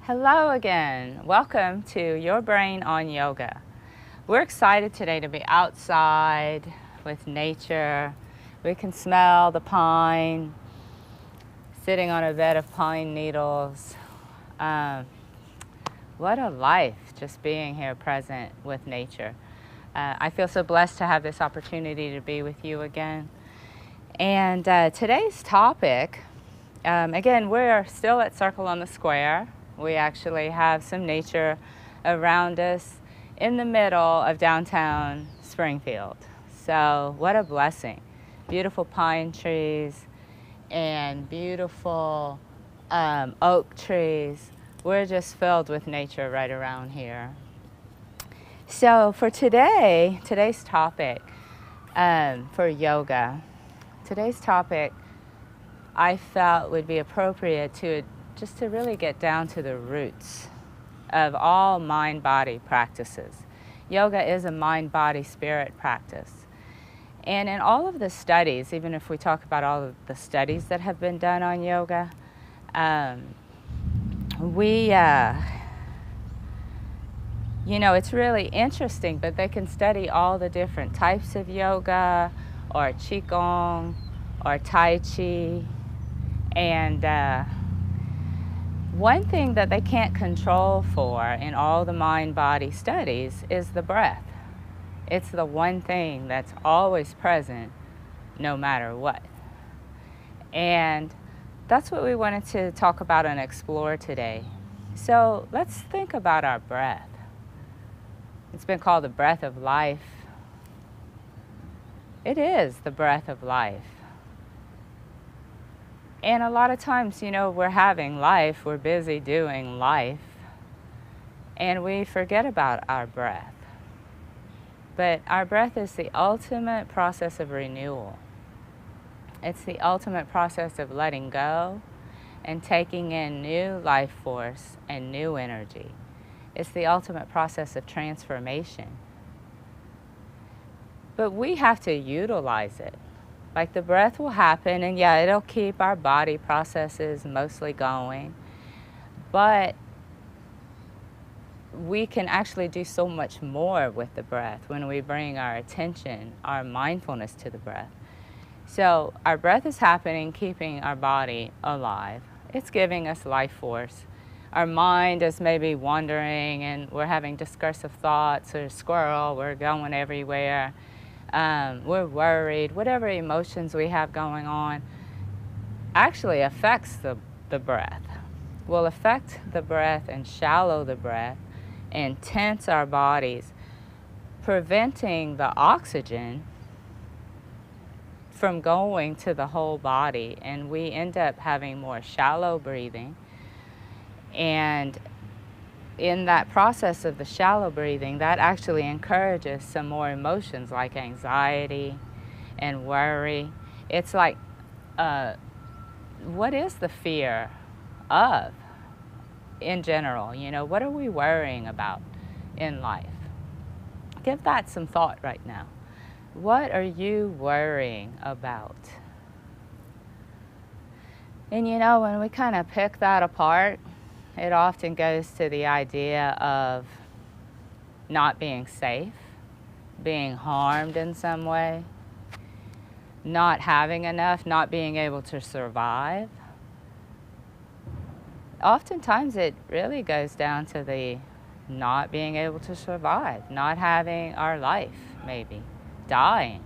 Hello again. Welcome to Your Brain on Yoga. We're excited today to be outside with nature. We can smell the pine, sitting on a bed of pine needles. Um, what a life just being here present with nature. I feel so blessed to have this opportunity to be with you again. And today's topic, again, we're still at Circle on the Square. We actually have some nature around us in the middle of downtown Springfield. So what a blessing. Beautiful pine trees and beautiful oak trees. We're just filled with nature right around here. So for today's topic for yoga, today's topic I felt would be appropriate to really get down to the roots of all mind-body practices. Yoga is a mind-body-spirit practice. And in all of the studies, even if we talk about all of the studies that have been done on yoga, it's really interesting, but they can study all the different types of yoga, or Qigong, or Tai Chi, and one thing that they can't control for in all the mind-body studies is the breath. It's the one thing that's always present no matter what. And that's what we wanted to talk about and explore today. So let's think about our breath. It's been called the breath of life. It is the breath of life. And a lot of times, we're having life, we're busy doing life, and we forget about our breath. But our breath is the ultimate process of renewal. It's the ultimate process of letting go and taking in new life force and new energy. It's the ultimate process of transformation. But we have to utilize it. Like the breath will happen, and yeah, it'll keep our body processes mostly going. But we can actually do so much more with the breath when we bring our attention, our mindfulness to the breath. So our breath is happening, keeping our body alive. It's giving us life force. Our mind is maybe wandering, and we're having discursive thoughts, or squirrel, we're going everywhere. We're worried, whatever emotions we have going on actually affects the breath. Will affect the breath and shallow the breath and tense our bodies, preventing the oxygen from going to the whole body, and we end up having more shallow breathing. And in that process of the shallow breathing, that actually encourages some more emotions like anxiety and worry. It's like, what is the fear of in general? What are we worrying about in life? Give that some thought right now. What are you worrying about? And when we kind of pick that apart, it often goes to the idea of not being safe, being harmed in some way, not having enough, not being able to survive. Oftentimes it really goes down to the not being able to survive, not having our life, maybe, dying.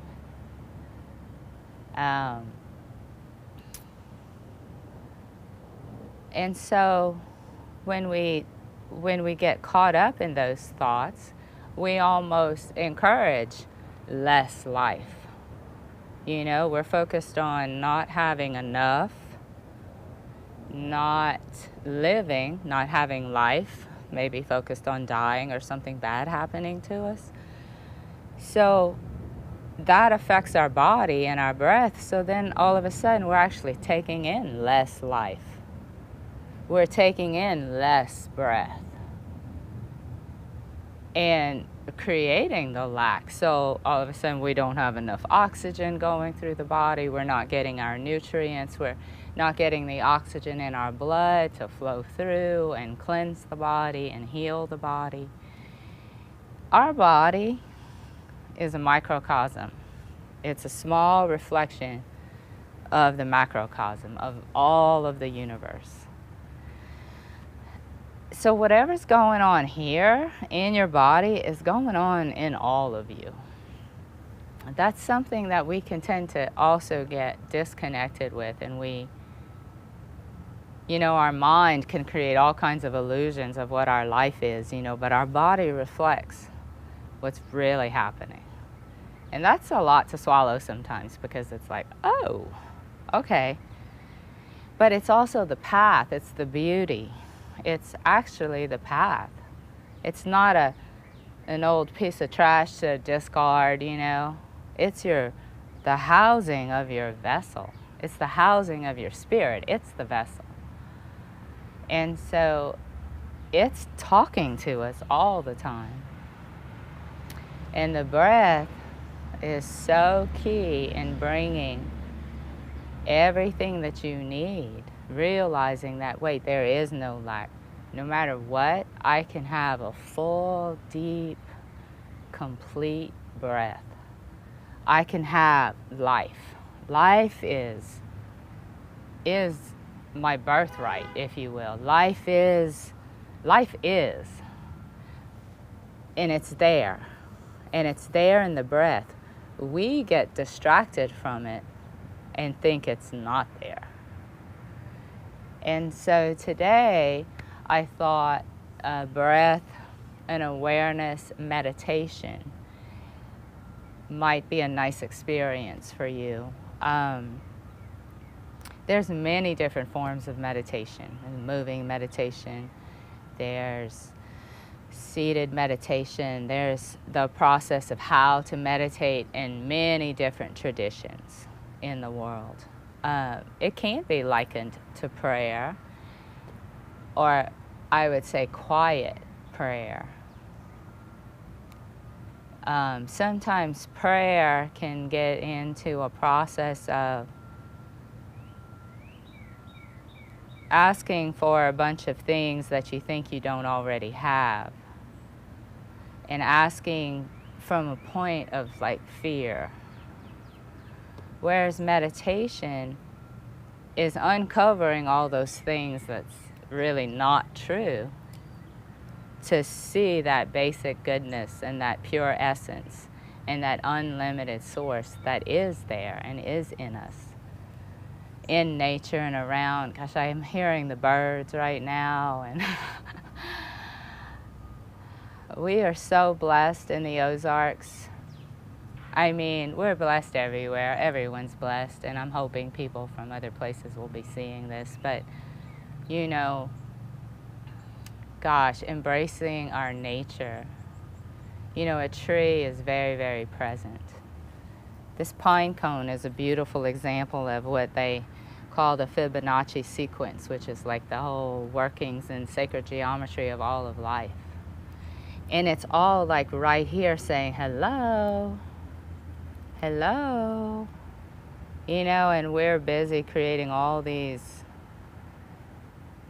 And so when we get caught up in those thoughts, we almost encourage less life. We're focused on not having enough, not living, not having life, maybe focused on dying or something bad happening to us. So that affects our body and our breath. So then all of a sudden we're actually taking in less life. We're taking in less breath and creating the lack. So all of a sudden we don't have enough oxygen going through the body. We're not getting our nutrients. We're not getting the oxygen in our blood to flow through and cleanse the body and heal the body. Our body is a microcosm. It's a small reflection of the macrocosm, of all of the universe. So whatever's going on here in your body is going on in all of you. That's something that we can tend to also get disconnected with, and our mind can create all kinds of illusions of what our life is, but our body reflects what's really happening. And that's a lot to swallow sometimes, because it's like, oh, okay. But it's also the path, it's the beauty. It's actually the path. It's not an old piece of trash to discard, It's the housing of your vessel. It's the housing of your spirit. It's the vessel. And so it's talking to us all the time. And the breath is so key in bringing everything that you need, realizing that, wait, there is no lack. No matter what, I can have a full, deep, complete breath. I can have life. Life is my birthright, if you will. Life is, and it's there. And it's there in the breath. We get distracted from it and think it's not there. And so today, I thought a breath and awareness meditation might be a nice experience for you. There's many different forms of meditation. Moving meditation, there's seated meditation, there's the process of how to meditate in many different traditions in the world. It can be likened to prayer, or I would say quiet prayer. Sometimes prayer can get into a process of asking for a bunch of things that you think you don't already have, and asking from a point of fear. Whereas meditation is uncovering all those things that's really not true, to see that basic goodness and that pure essence and that unlimited source that is there and is in us, in nature and around. Gosh, I am hearing the birds right now, and we are so blessed in the Ozarks. I mean, we're blessed everywhere. Everyone's blessed, and I'm hoping people from other places will be seeing this. But, gosh, embracing our nature. A tree is very, very present. This pine cone is a beautiful example of what they call the Fibonacci sequence, which is like the whole workings and sacred geometry of all of life. And it's all right here saying, hello, hello, and we're busy creating all these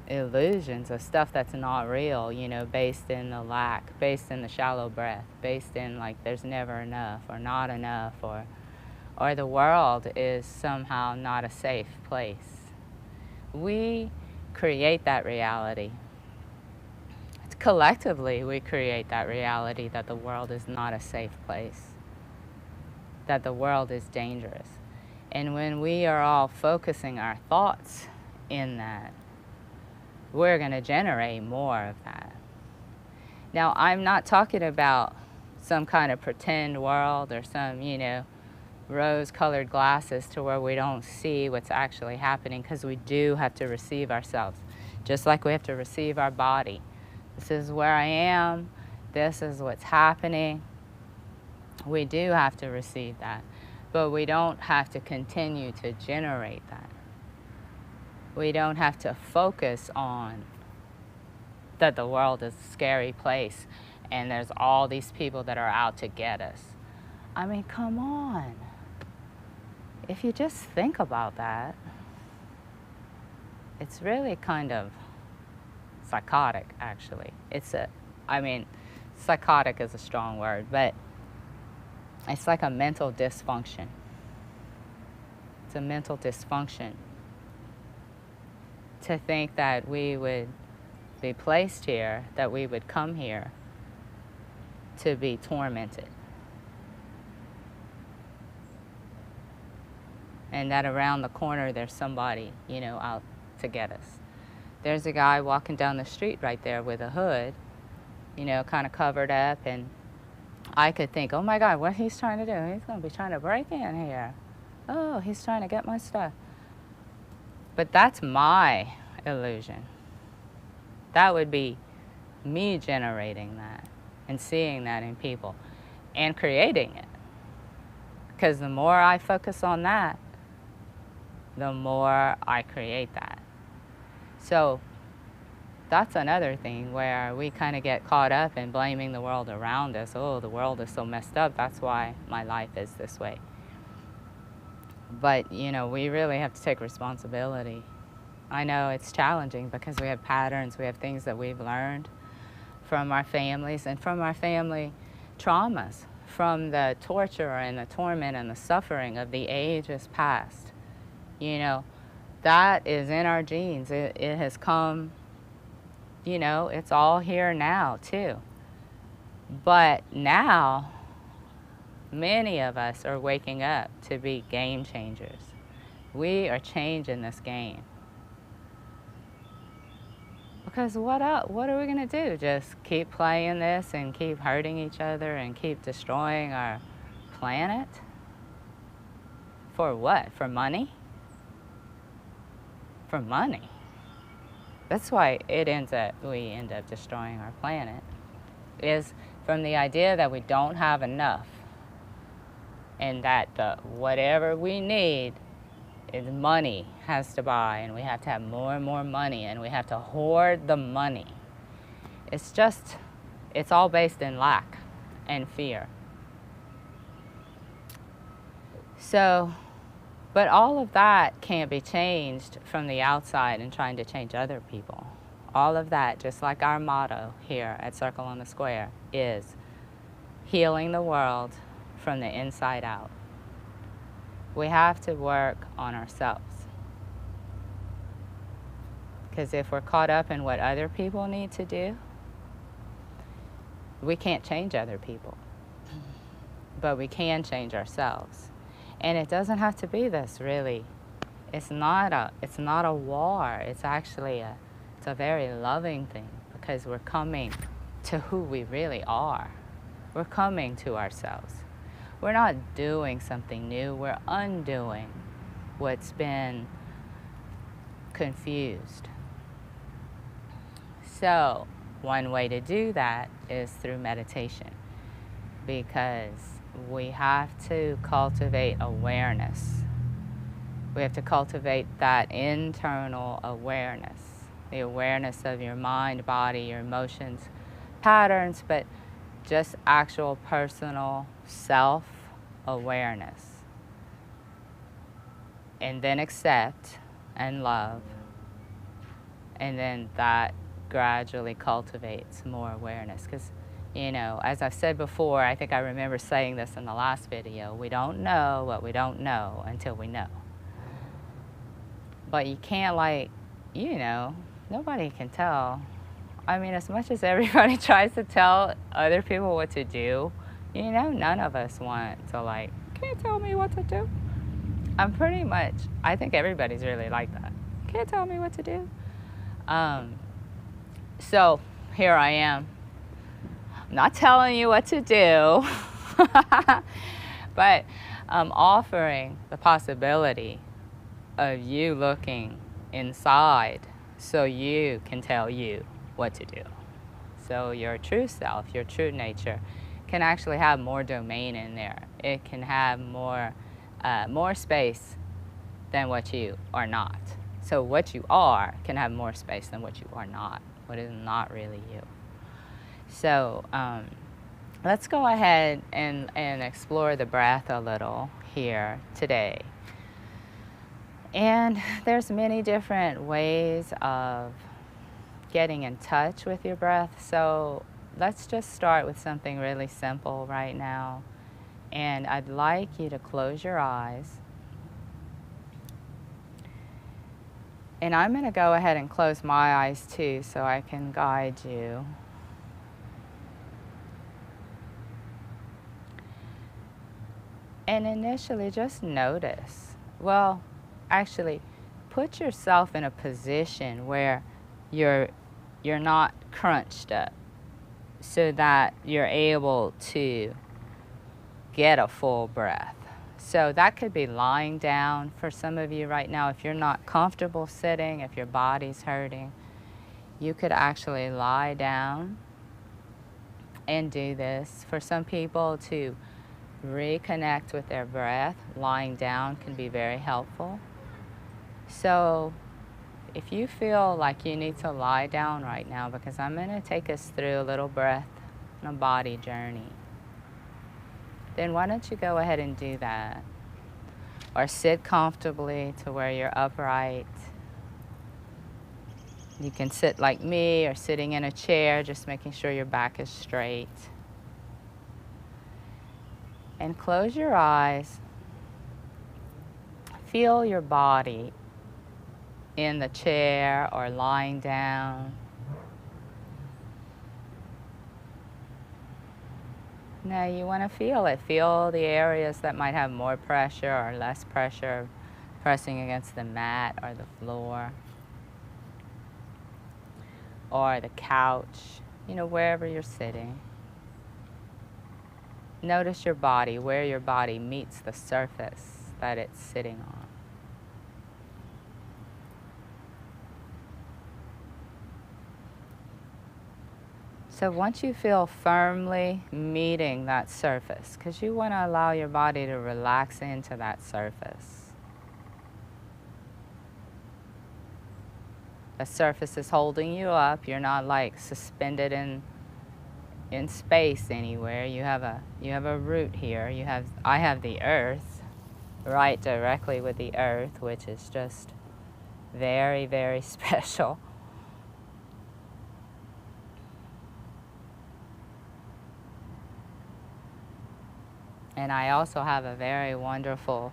illusions of stuff that's not real, based in the lack, based in the shallow breath, based in there's never enough or not enough, or the world is somehow not a safe place. We create that reality. Collectively, we create that reality that the world is not a safe place, that the world is dangerous. And when we are all focusing our thoughts in that, we're going to generate more of that. Now, I'm not talking about some kind of pretend world or some, rose-colored glasses to where we don't see what's actually happening, because we do have to receive ourselves, just like we have to receive our body. This is where I am. This is what's happening. We do have to receive that, but we don't have to continue to generate that. We don't have to focus on that the world is a scary place and there's all these people that are out to get us. I mean, come on. If you just think about that, it's really kind of psychotic, actually. I mean, psychotic is a strong word, but it's like a mental dysfunction. It's a mental dysfunction to think that we would be placed here, that we would come here to be tormented. And that around the corner there's somebody, out to get us. There's a guy walking down the street right there with a hood, kind of covered up, and I could think, oh my God, what he's trying to do? He's going to be trying to break in here. Oh, he's trying to get my stuff. But that's my illusion. That would be me generating that and seeing that in people and creating it. Because the more I focus on that, the more I create that. So that's another thing where we kind of get caught up in blaming the world around us. Oh, the world is so messed up, that's why my life is this way. But, we really have to take responsibility. I know it's challenging because we have patterns, we have things that we've learned from our families and from our family traumas, from the torture and the torment and the suffering of the ages past. That is in our genes. It has come, it's all here now too. But now, many of us are waking up to be game changers. We are changing this game. Because what are we going to do? Just keep playing this and keep hurting each other and keep destroying our planet? For what? For money? For money. That's why we end up destroying our planet, is from the idea that we don't have enough and that whatever we need is money has to buy, and we have to have more and more money, and we have to hoard the money. It's all based in lack and fear. So, but all of that can't be changed from the outside and trying to change other people. All of that, just like our motto here at Circle on the Square, is healing the world from the inside out. We have to work on ourselves. Because if we're caught up in what other people need to do, we can't change other people. But we can change ourselves. And it doesn't have to be this, really. It's not a war. It's actually it's a very loving thing, because we're coming to who we really are. We're coming to ourselves. We're not doing something new. We're undoing what's been confused. So one way to do that is through meditation, because we have to cultivate awareness. We have to cultivate that internal awareness, the awareness of your mind, body, your emotions, patterns, but just actual personal self-awareness. And then accept and love. And then that gradually cultivates more awareness. Because, as I've said before, I think I remember saying this in the last video, we don't know what we don't know until we know. But you can't, nobody can tell. I mean, as much as everybody tries to tell other people what to do, none of us want to, can't tell me what to do. I think everybody's really like that. Can't tell me what to do. So here I am. I'm not telling you what to do, but I'm offering the possibility of you looking inside so you can tell you what to do. So your true self, your true nature, can actually have more domain in there. It can have more space than what you are not. So what you are can have more space than what you are not, what is not really you. So let's go ahead and explore the breath a little here today. And there's many different ways of getting in touch with your breath. So let's just start with something really simple right now. And I'd like you to close your eyes. And I'm going to go ahead and close my eyes too so I can guide you. And initially just notice. Well, actually, put yourself in a position where you're not crunched up so that you're able to get a full breath. So that could be lying down for some of you right now. If you're not comfortable sitting, if your body's hurting, you could actually lie down and do this. For some people to reconnect with their breath, lying down can be very helpful. So if you feel like you need to lie down right now, because I'm going to take us through a little breath and a body journey, then why don't you go ahead and do that? Or sit comfortably to where you're upright. You can sit like me or sitting in a chair, just making sure your back is straight. And close your eyes. Feel your body in the chair or lying down. Now you want to feel it. Feel the areas that might have more pressure or less pressure pressing against the mat or the floor or the couch, wherever you're sitting. Notice your body, where your body meets the surface that it's sitting on. So once you feel firmly meeting that surface, because you want to allow your body to relax into that surface. The surface is holding you up. You're not like suspended in space anywhere. You have a root here. I have the earth right directly with the earth, which is just very, very special. And I also have a very wonderful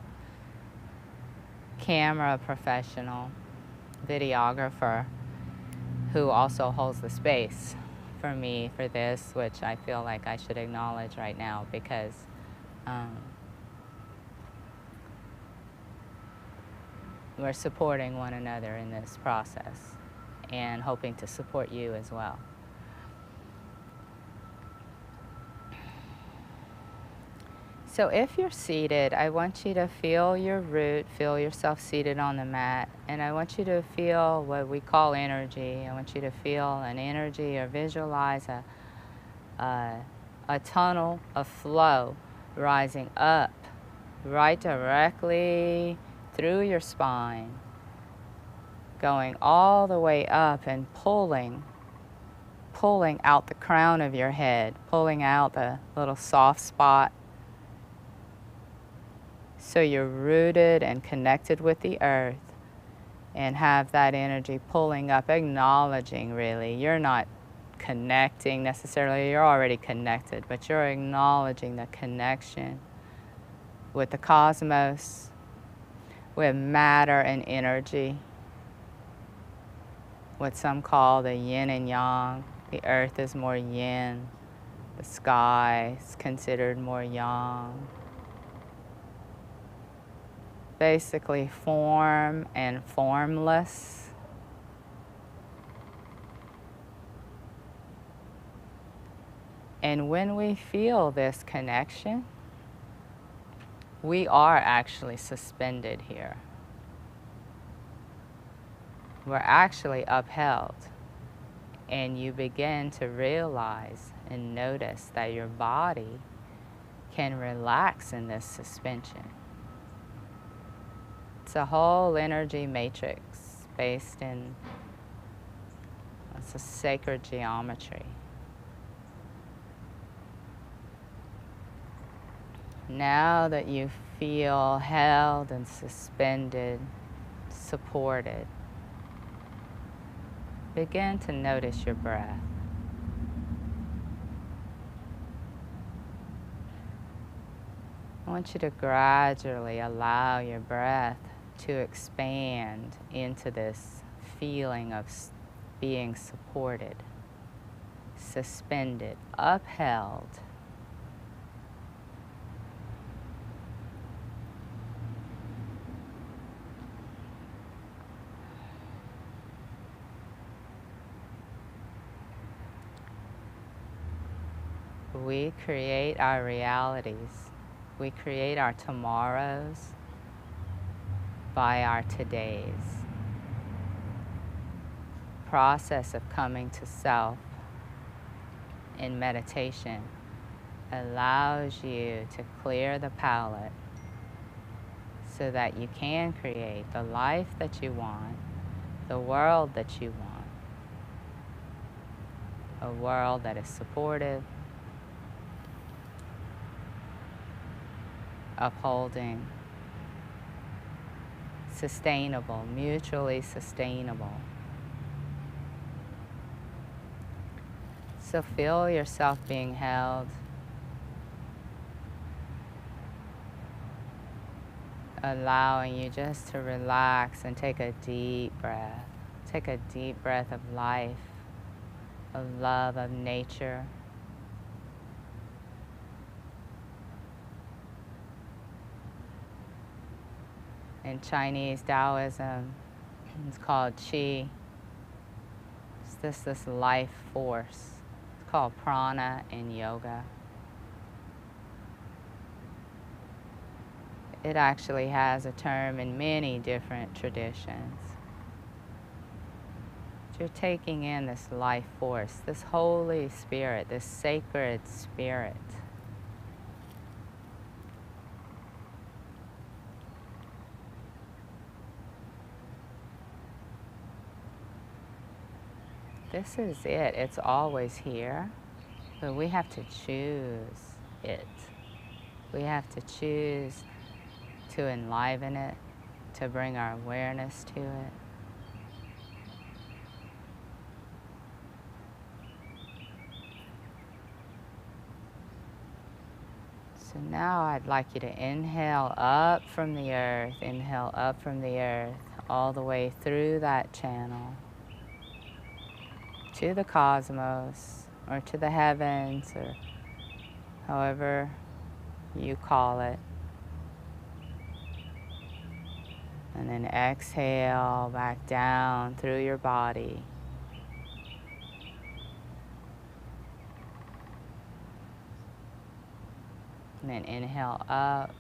camera professional, videographer, who also holds the space for me for this, which I feel like I should acknowledge right now, because we're supporting one another in this process and hoping to support you as well. So if you're seated, I want you to feel your root, feel yourself seated on the mat, and I want you to feel what we call energy. I want you to feel an energy or visualize a tunnel of flow rising up right directly through your spine, going all the way up and pulling out the crown of your head, pulling out the little soft spot. So you're rooted and connected with the earth and have that energy pulling up, acknowledging really. You're not connecting necessarily, you're already connected, but you're acknowledging the connection with the cosmos, with matter and energy, what some call the yin and yang. The earth is more yin, the sky is considered more yang. Basically form and formless. And when we feel this connection, we are actually suspended here. We're actually upheld. And you begin to realize and notice that your body can relax in this suspension. It's a whole energy matrix based in, it's a sacred geometry. Now that you feel held and suspended, supported. Begin to notice your breath. I want you to gradually allow your breath to expand into this feeling of being supported, suspended, upheld. We create our realities. We create our tomorrows by our todays. Process of coming to self in meditation allows you to clear the palette so that you can create the life that you want, the world that you want, a world that is supportive, upholding, sustainable, mutually sustainable. So feel yourself being held. Allowing you just to relax and take a deep breath. Take a deep breath of life, of love, of nature. In Chinese Taoism, it's called Qi. It's this life force. It's called prana in yoga. It actually has a term in many different traditions. You're taking in this life force, this Holy Spirit, this sacred spirit. This is it. It's always here, but we have to choose it. We have to choose to enliven it, to bring our awareness to it. So now I'd like you to inhale up from the earth, inhale up from the earth, all the way through that channel to the cosmos, or to the heavens, or however you call it. And then exhale back down through your body. And then inhale up.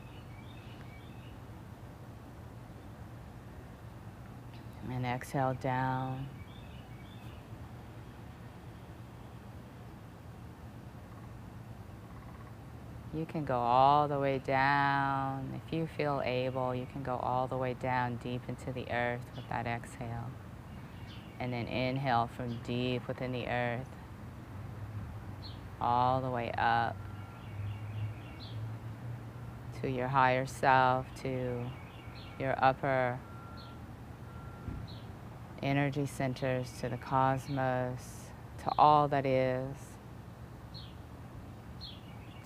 And exhale down. You can go all the way down. If you feel able, you can go all the way down deep into the earth with that exhale. And then inhale from deep within the earth, all the way up to your higher self, to your upper energy centers, to the cosmos, to all that is,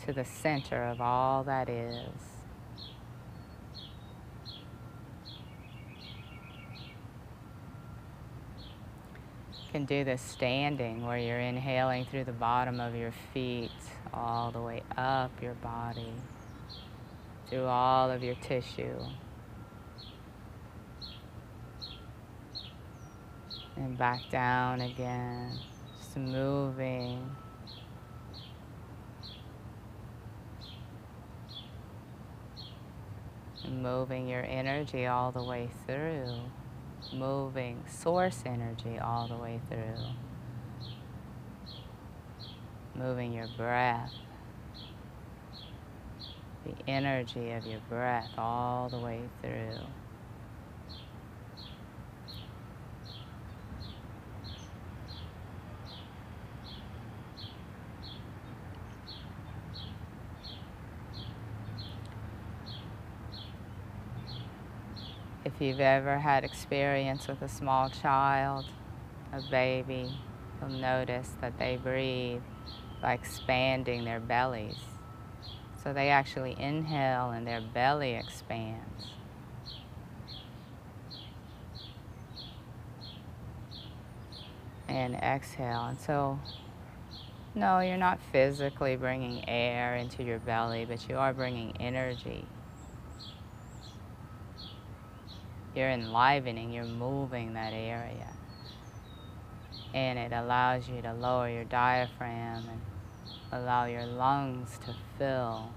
to the center of all that is. You can do this standing, where you're inhaling through the bottom of your feet all the way up your body, through all of your tissue, and back down again, just moving. And moving your energy all the way through, moving source energy all the way through, moving your breath, the energy of your breath all the way through. If you've ever had experience with a small child, a baby, you'll notice that they breathe by expanding their bellies. So they actually inhale and their belly expands. And exhale. And so, no, you're not physically bringing air into your belly, but you are bringing energy. You're enlivening, you're moving that area. And it allows you to lower your diaphragm and allow your lungs to fill.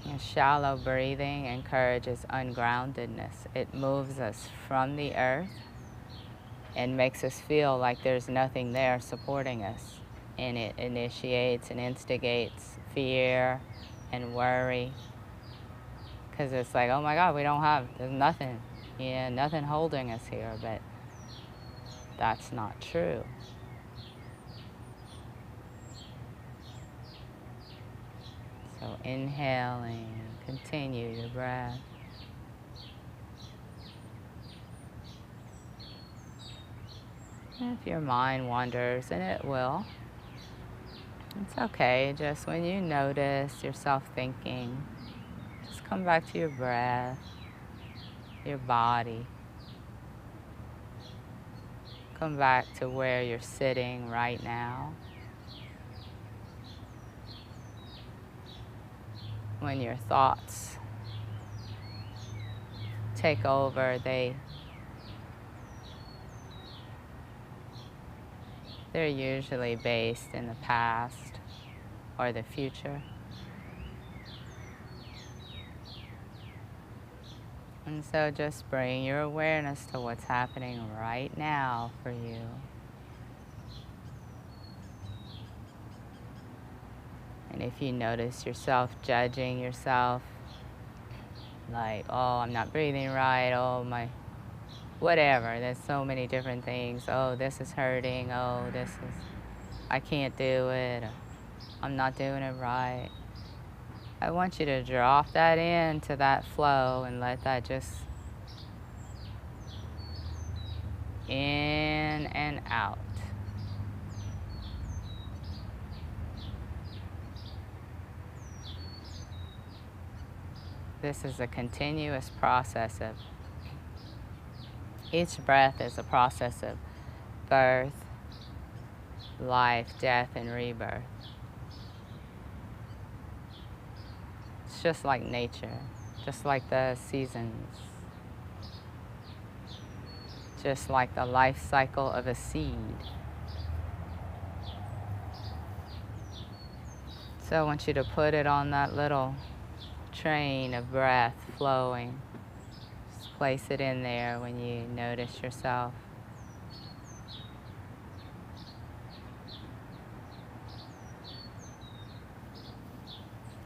And shallow breathing encourages ungroundedness. It moves us from the earth and makes us feel like there's nothing there supporting us. And it initiates and instigates fear and worry. Because it's like, oh my God, there's nothing. Yeah, nothing holding us here, but that's not true. So inhaling, continue your breath. And if your mind wanders, and it will, it's okay. Just when you notice yourself thinking, just come back to your breath, your body. Come back to where you're sitting right now. When your thoughts take over, they're usually based in the past or the future. And so just bring your awareness to what's happening right now for you. And if you notice yourself judging yourself, like, oh, I'm not breathing right, oh, whatever, there's so many different things. Oh, this is hurting, oh, I can't do it, I'm not doing it right. I want you to drop that into that flow and let that just in and out. This is a continuous process of, each breath is a process of birth, life, death, and rebirth. It's just like nature, just like the seasons, just like the life cycle of a seed. So I want you to put it on that little train of breath flowing. Just place it in there when you notice yourself.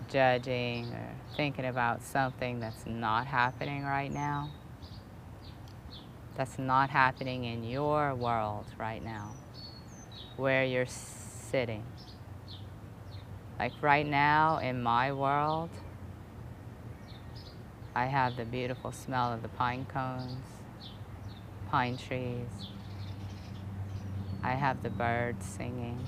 Judging or thinking about something that's not happening right now. That's not happening in your world right now, where you're sitting. Like right now in my world, I have the beautiful smell of the pine cones, pine trees. I have the birds singing.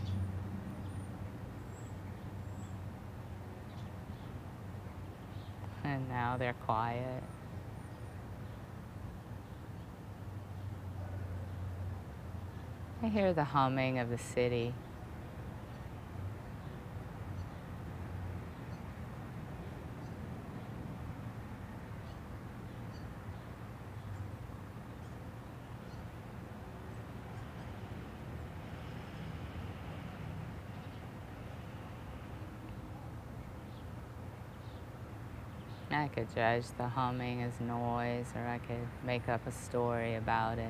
And now they're quiet. I hear the humming of the city. I could judge the humming as noise, or I could make up a story about it.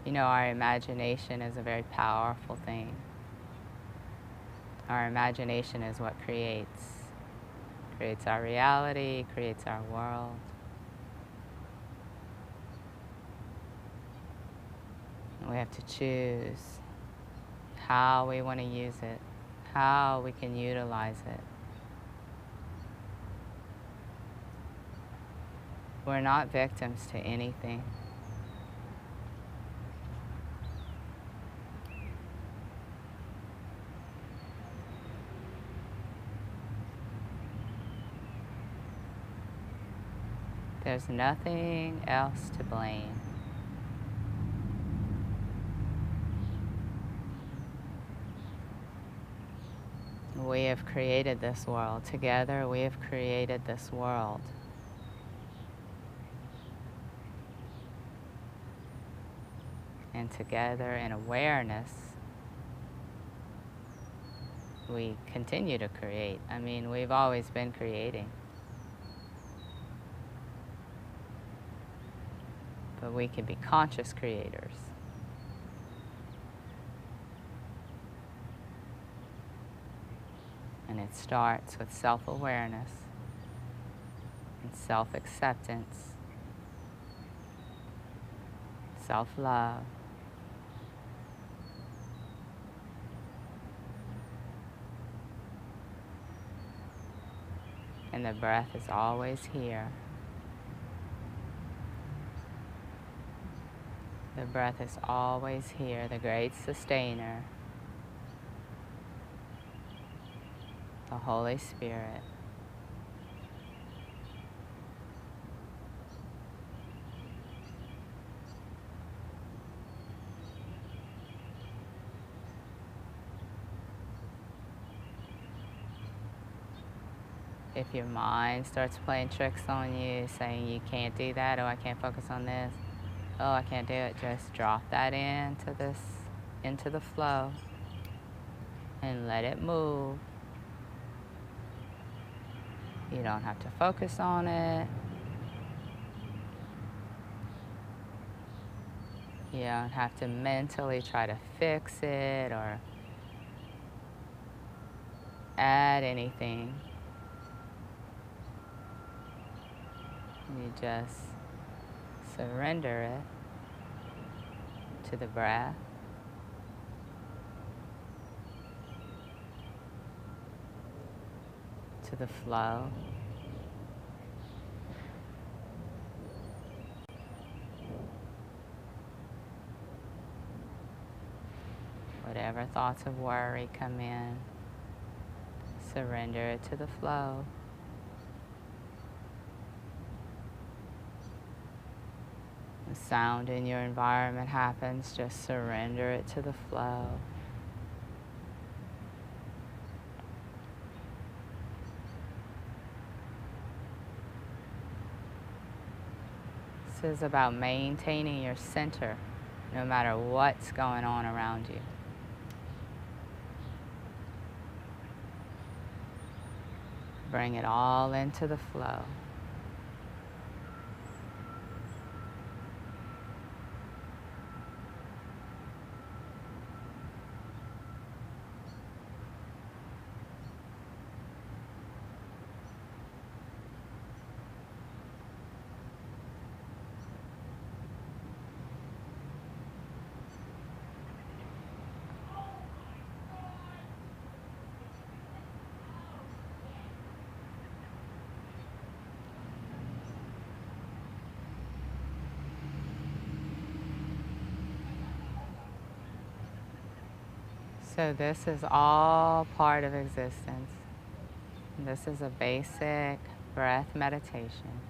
You know, our imagination is a very powerful thing. Our imagination is what creates Creates our reality, creates our world. And we have to choose how we want to use it, how we can utilize it. We're not victims to anything. There's nothing else to blame. We have created this world. Together we have created this world. And together in awareness, we continue to create. I mean, we've always been creating. But we can be conscious creators. And it starts with self-awareness and self-acceptance, self-love. And the breath is always here. The breath is always here, the great sustainer, the Holy Spirit. If your mind starts playing tricks on you, saying you can't do that, oh, I can't focus on this, oh, I can't do it, just drop that into the flow and let it move. You don't have to focus on it. You don't have to mentally try to fix it or add anything. You just surrender it to the breath, to the flow. Whatever thoughts of worry come in, surrender it to the flow. The sound in your environment happens, just surrender it to the flow. This is about maintaining your center no matter what's going on around you. Bring it all into the flow. So this is all part of existence. This is a basic breath meditation.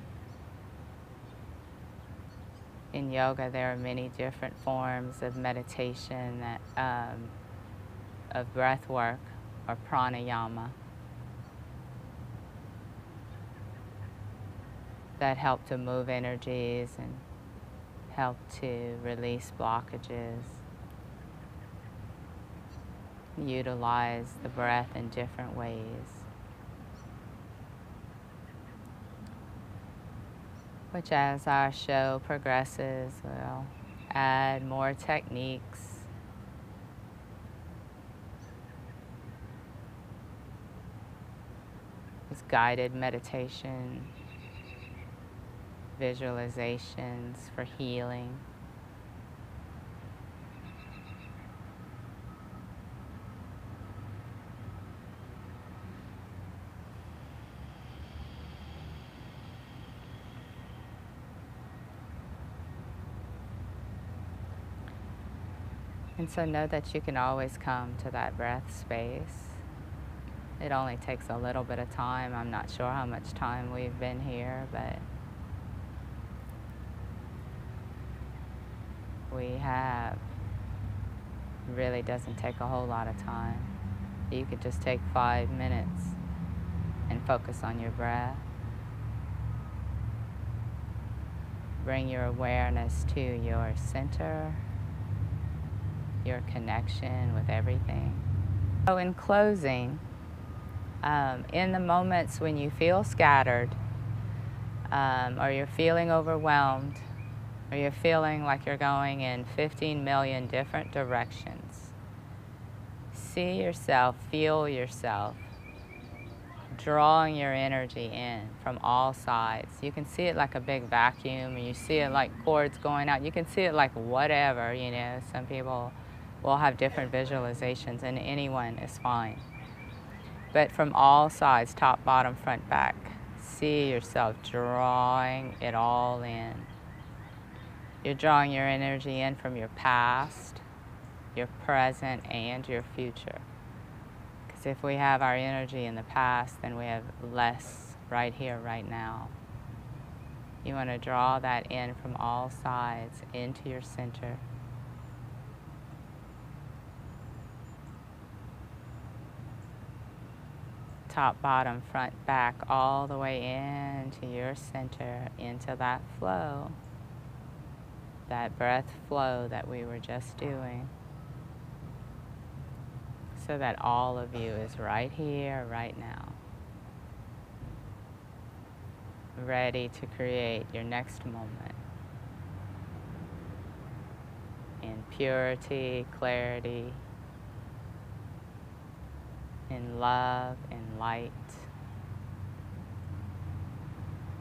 In yoga, there are many different forms of meditation, of breath work or pranayama, that help to move energies and help to release blockages. Utilize the breath in different ways, which as our show progresses, we'll add more techniques. It's guided meditation, visualizations for healing. And so know that you can always come to that breath space. It only takes a little bit of time. I'm not sure how much time we've been here, but we have. It really doesn't take a whole lot of time. You could just take 5 minutes and focus on your breath. Bring your awareness to your center, your connection with everything. So in closing, in the moments when you feel scattered, or you're feeling overwhelmed, or you're feeling like you're going in 15 million different directions, see yourself, feel yourself, drawing your energy in from all sides. You can see it like a big vacuum, or you see it like cords going out. You can see it like whatever, you know. Some people will have different visualizations, and anyone is fine. But from all sides, top, bottom, front, back, see yourself drawing it all in. You're drawing your energy in from your past, your present, and your future. Because if we have our energy in the past, then we have less right here, right now. You want to draw that in from all sides into your center. Top, bottom, front, back, all the way into your center, into that flow, that breath flow that we were just doing, so that all of you is right here, right now, ready to create your next moment in purity, clarity, in love, in light,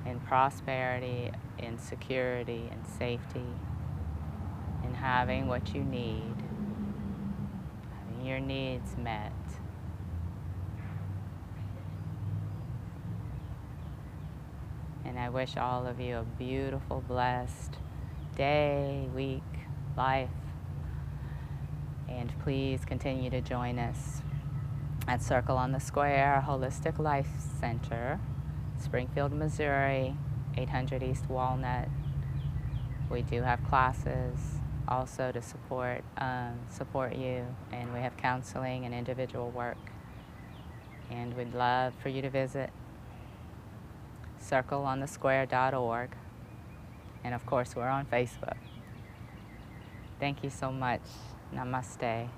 in prosperity, in security, in safety, in having what you need, having your needs met. And I wish all of you a beautiful, blessed day, week, life. And please continue to join us at Circle on the Square Holistic Life Center, Springfield, Missouri, 800 East Walnut. We do have classes also to support you, and we have counseling and individual work. And we'd love for you to visit circleonthesquare.org. And of course, we're on Facebook. Thank you so much. Namaste.